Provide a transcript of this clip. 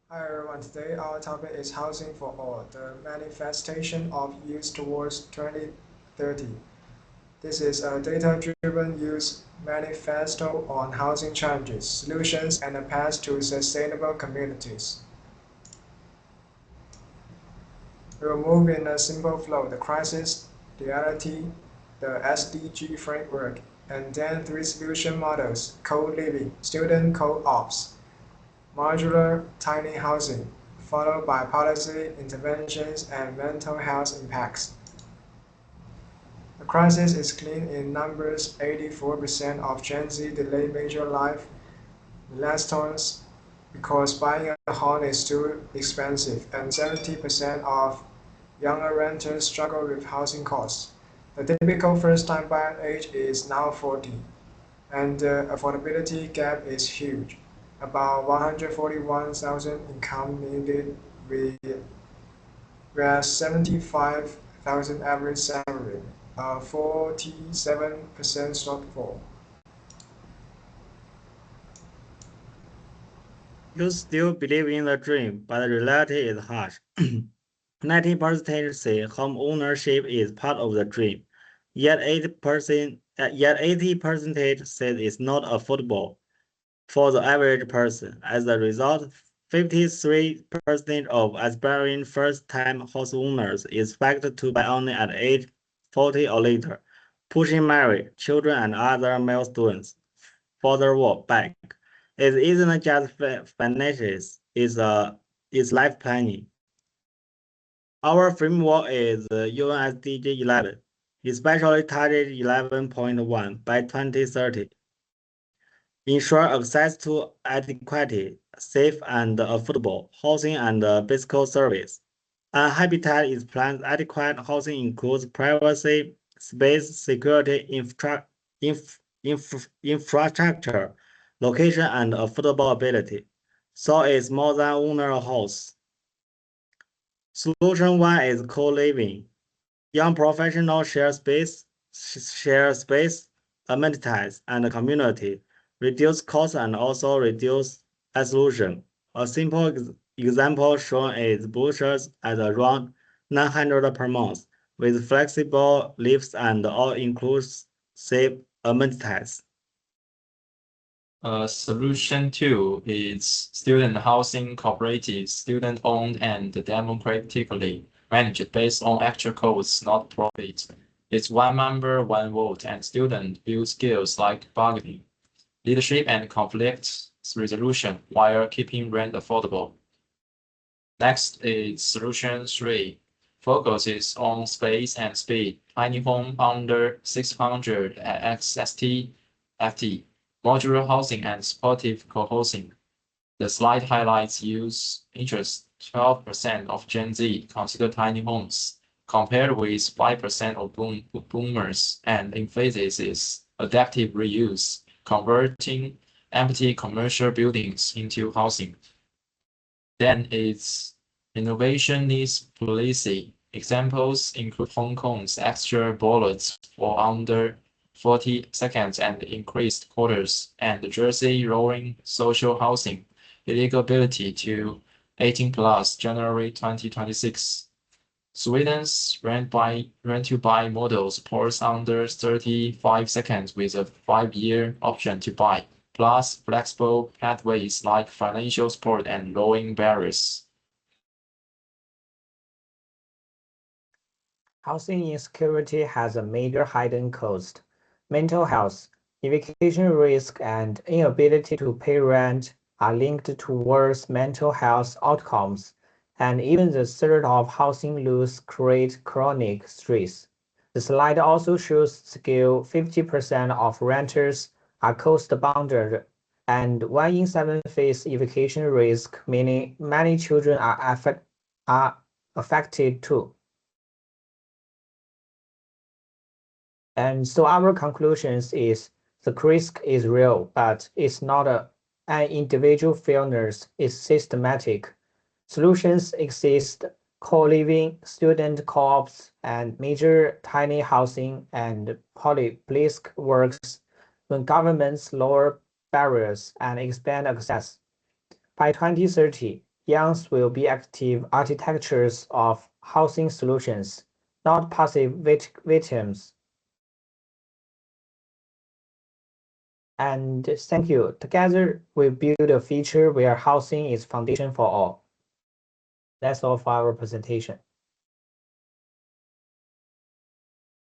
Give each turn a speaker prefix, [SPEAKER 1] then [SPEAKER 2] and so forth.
[SPEAKER 1] Hi everyone, today our topic is Housing for All, the manifestation of use towards 2030. This is a data-driven use manifesto on housing challenges, solutions, and a path to sustainable communities. We will move in a simple flow, the crisis, reality, the SDG framework, and then three solution models, co-living, student co-ops, modular tiny housing, followed by policy interventions and mental health impacts. The crisis is clean in numbers. 84% of Gen Z delay major life milestones because buying a home is too expensive, and 70% of younger renters struggle with housing costs. The typical first-time buyer age is now 40, and the affordability gap is huge. About 141,000 income needed with whereas 75,000 average salary, a 47% shortfall.
[SPEAKER 2] You still believe in the dream, but the reality is harsh. 90% say home ownership is part of the dream, yet 80% said it's not affordable for the average person. As a result, 53% of aspiring first-time house owners expect to buy only at age 40 or later, pushing marriage, children, and other milestones further back. It isn't just finances; it's life planning. Our framework is UNSDG 11, especially target 11.1 by 2030. Ensure access to adequate, safe, and affordable housing and basic service. A habitat is planned adequate housing includes privacy, space, security, infrastructure, location, and affordable ability. So it's more than owner a house. Solution one is co-living. Young professionals share space, amenities, and community, reduce costs and also reduce exclusion. A simple example shown is boosters at around 900 per month, with flexible lifts and all-inclusive amenities.
[SPEAKER 3] Solution two is student housing cooperatives, student-owned and democratically managed based on actual costs, not profits. It's one member, one vote, and student build skills like bargaining, leadership, and conflict resolution while keeping rent affordable. Next is solution three. Focuses on space and speed. Tiny home under 600 XST FT. Modular housing and supportive co-housing. The slide highlights use interest. 12% of Gen Z consider tiny homes, compared with 5% of boomers, and emphasizes adaptive reuse, converting empty commercial buildings into housing. Then its innovation needs policy. Examples include Hong Kong's extra bullets for under 40 seconds and increased quarters, and Jersey rolling social housing eligibility to 18 plus January 2026. Sweden's rent to buy model supports under 35 seconds with a 5-year option to buy, plus flexible pathways like financial support and lowering barriers.
[SPEAKER 4] Housing insecurity has a major hidden cost. Mental health, eviction risk, and inability to pay rent are linked to worse mental health outcomes, and even the threat of housing loss create chronic stress. The slide also shows scale 50% of renters are cost-bounded, and 1 in 7 face eviction risk, meaning many children are affected too. And so our conclusions is the risk is real, but it's not an individual failures, it's systematic. Solutions exist, co-living, student co-ops, and major tiny housing and police works when governments lower barriers and expand access. By 2030, youngs will be active architectures of housing solutions, not passive victims. And thank you. Together, we build a future where housing is foundation for all. That's all for our presentation.